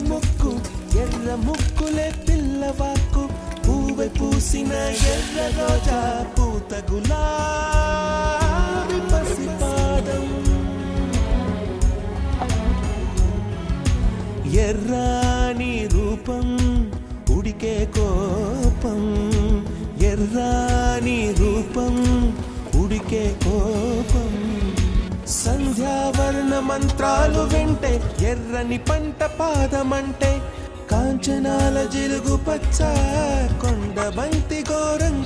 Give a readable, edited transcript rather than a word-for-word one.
ముక్కు ఎర్ర ముక్కులే పిల్లవాకు పూవె పూసిన ఎర్ర రోజా పూత గులాబీ పసిపాదం ఎర్రాని రూపం ఉడికే కోపం ఎర్రాని రూపం ఉడికే కోపం సంధ్యావర్ణ మంత్రాలు వింటే ఎర్రని పంట పాదమంటే కాంచనాల జిలుగు పచ్చ కొండ బంతి గోరం